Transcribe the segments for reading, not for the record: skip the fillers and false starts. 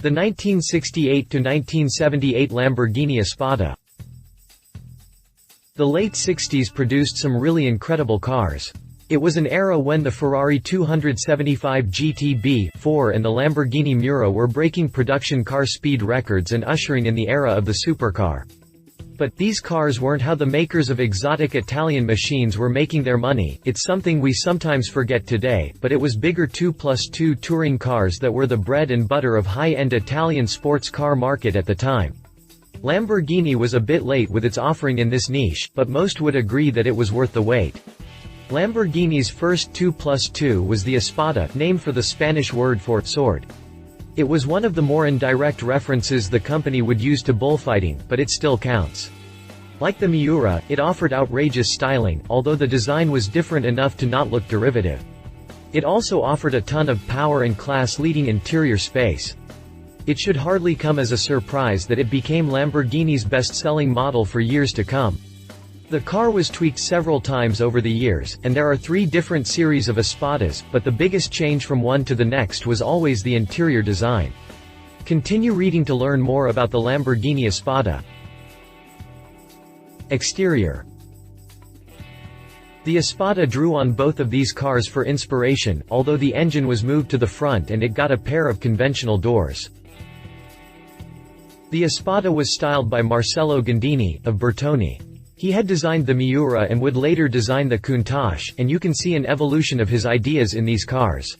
The 1968–1978 Lamborghini Espada. The late 60s produced some really incredible cars. It was an era when the Ferrari 275 GTB4 and the Lamborghini Miura were breaking production car speed records and ushering in the era of the supercar. But these cars weren't how the makers of exotic Italian machines were making their money. It's something we sometimes forget today, but it was bigger 2+2 touring cars that were the bread and butter of high-end Italian sports car market at the time. Lamborghini was a bit late with its offering in this niche, but most would agree that it was worth the wait. Lamborghini's first 2+2 was the Espada, named for the Spanish word for sword. It was one of the more indirect references the company would use to bullfighting, but it still counts. Like the Miura, it offered outrageous styling, although the design was different enough to not look derivative. It also offered a ton of power and class-leading interior space. It should hardly come as a surprise that it became Lamborghini's best-selling model for years to come. The car was tweaked several times over the years, and there are 3 different series of Espadas, but the biggest change from one to the next was always the interior design. Continue reading to learn more about the Lamborghini Espada. Exterior. The Espada drew on both of these cars for inspiration, although the engine was moved to the front and it got a pair of conventional doors. The Espada was styled by Marcello Gandini, of Bertone. He had designed the Miura and would later design the Countach, and you can see an evolution of his ideas in these cars.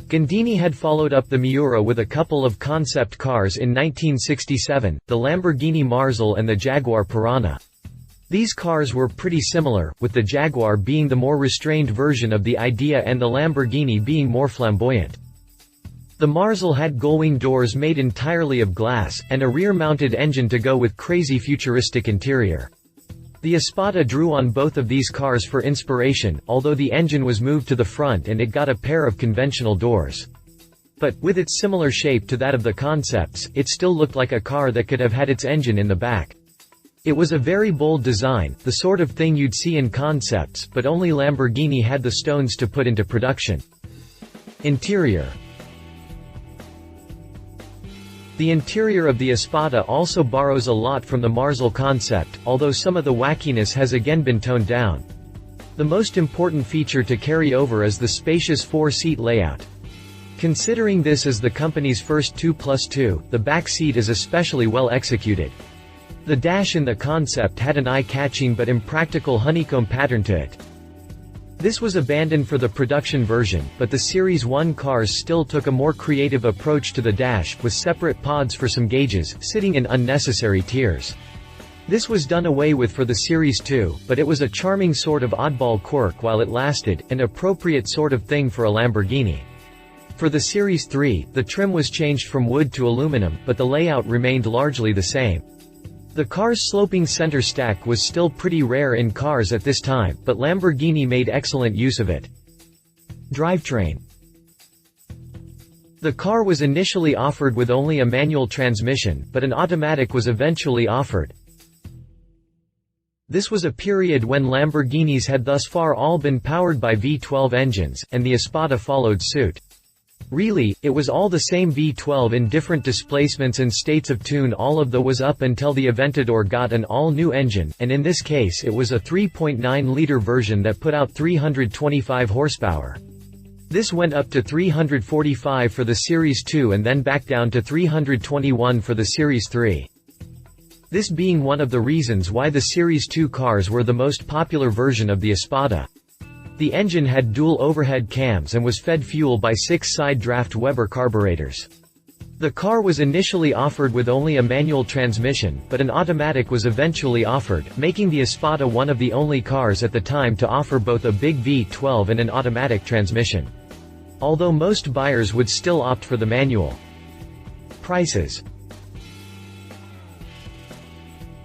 Gandini had followed up the Miura with a couple of concept cars in 1967, the Lamborghini Marzal and the Jaguar Piranha. These cars were pretty similar, with the Jaguar being the more restrained version of the idea and the Lamborghini being more flamboyant. The Marzal had gullwing doors made entirely of glass, and a rear-mounted engine to go with crazy futuristic interior. The Espada drew on both of these cars for inspiration, although the engine was moved to the front and it got a pair of conventional doors. But, with its similar shape to that of the concepts, it still looked like a car that could have had its engine in the back. It was a very bold design, the sort of thing you'd see in concepts, but only Lamborghini had the stones to put into production. Interior. The interior of the Espada also borrows a lot from the Marzal concept, although some of the wackiness has again been toned down. The most important feature to carry over is the spacious 4-seat layout. Considering this as the company's first 2+2, the back seat is especially well executed. The dash in the concept had an eye-catching but impractical honeycomb pattern to it. This was abandoned for the production version, but the Series 1 cars still took a more creative approach to the dash, with separate pods for some gauges, sitting in unnecessary tiers. This was done away with for the Series 2, but it was a charming sort of oddball quirk while it lasted, an appropriate sort of thing for a Lamborghini. For the Series 3, the trim was changed from wood to aluminum, but the layout remained largely the same. The car's sloping center stack was still pretty rare in cars at this time, but Lamborghini made excellent use of it. Drivetrain. The car was initially offered with only a manual transmission, but an automatic was eventually offered. This was a period when Lamborghinis had thus far all been powered by V12 engines, and the Espada followed suit. Really, it was all the same V12 in different displacements and states of tune. All of the was up until the Aventador got an all-new engine, and in this case it was a 3.9-liter version that put out 325 horsepower. This went up to 345 for the Series 2 and then back down to 321 for the Series 3. This being one of the reasons why the Series 2 cars were the most popular version of the Espada. The engine had dual overhead cams and was fed fuel by 6 side draft Weber carburetors. The car was initially offered with only a manual transmission, but an automatic was eventually offered, making the Espada one of the only cars at the time to offer both a big V12 and an automatic transmission. Although most buyers would still opt for the manual. Prices.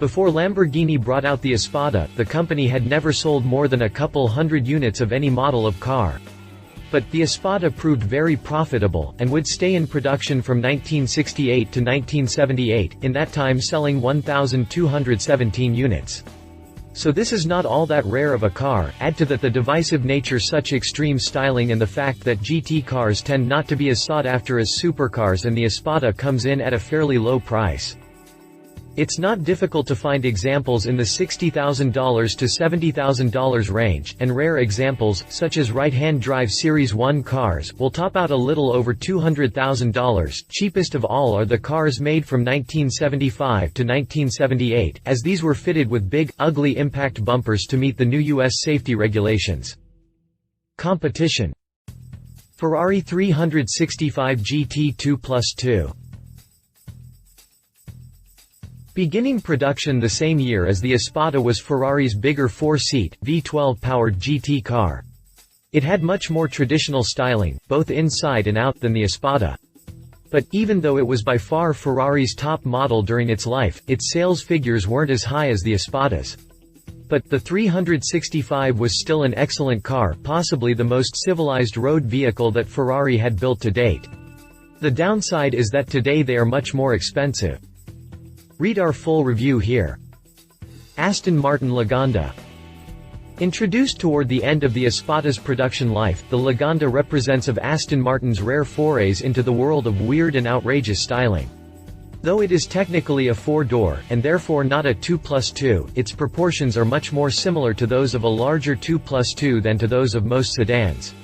Before Lamborghini brought out the Espada, the company had never sold more than a couple hundred units of any model of car. But, the Espada proved very profitable, and would stay in production from 1968 to 1978, in that time selling 1,217 units. So this is not all that rare of a car. Add to that the divisive nature, such extreme styling, and the fact that GT cars tend not to be as sought after as supercars, and the Espada comes in at a fairly low price. It's not difficult to find examples in the $60,000 to $70,000 range, and rare examples, such as right-hand drive Series 1 cars, will top out a little over $200,000. Cheapest of all are the cars made from 1975 to 1978, as these were fitted with big, ugly impact bumpers to meet the new U.S. safety regulations. Competition: Ferrari 365 GT 2+2. Beginning production the same year as the Espada was Ferrari's bigger 4-seat, V12-powered GT car. It had much more traditional styling, both inside and out, than the Espada. But, even though it was by far Ferrari's top model during its life, its sales figures weren't as high as the Espadas. But, the 365 was still an excellent car, possibly the most civilized road vehicle that Ferrari had built to date. The downside is that today they are much more expensive. Read our full review here. Aston Martin Lagonda. Introduced toward the end of the Espada's production life, the Lagonda represents of Aston Martin's rare forays into the world of weird and outrageous styling. Though it is technically a 4-door, and therefore not a 2+2, its proportions are much more similar to those of a larger 2+2 than to those of most sedans.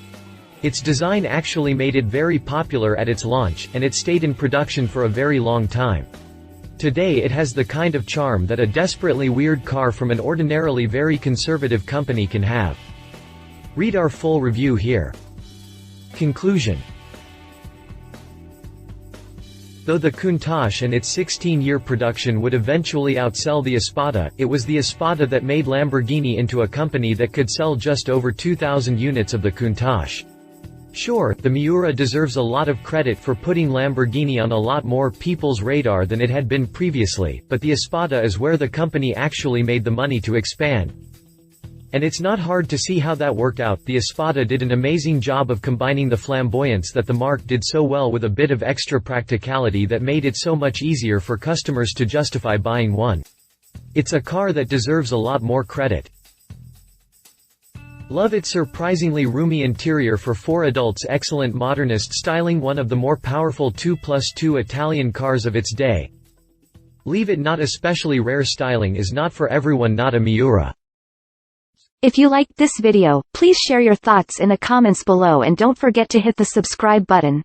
Its design actually made it very popular at its launch, and it stayed in production for a very long time. Today it has the kind of charm that a desperately weird car from an ordinarily very conservative company can have. Read our full review here. Conclusion: though the Countach and its 16-year production would eventually outsell the Espada, it was the Espada that made Lamborghini into a company that could sell just over 2,000 units of the Countach. Sure, the Miura deserves a lot of credit for putting Lamborghini on a lot more people's radar than it had been previously, but the Espada is where the company actually made the money to expand. And it's not hard to see how that worked out. The Espada did an amazing job of combining the flamboyance that the marque did so well with a bit of extra practicality that made it so much easier for customers to justify buying one. It's a car that deserves a lot more credit. Love its surprisingly roomy interior for 4 adults, excellent modernist styling, one of the more powerful 2+2 Italian cars of its day. Leave it not especially rare styling is not for everyone, not a Miura. If you liked this video, please share your thoughts in the comments below and don't forget to hit the subscribe button.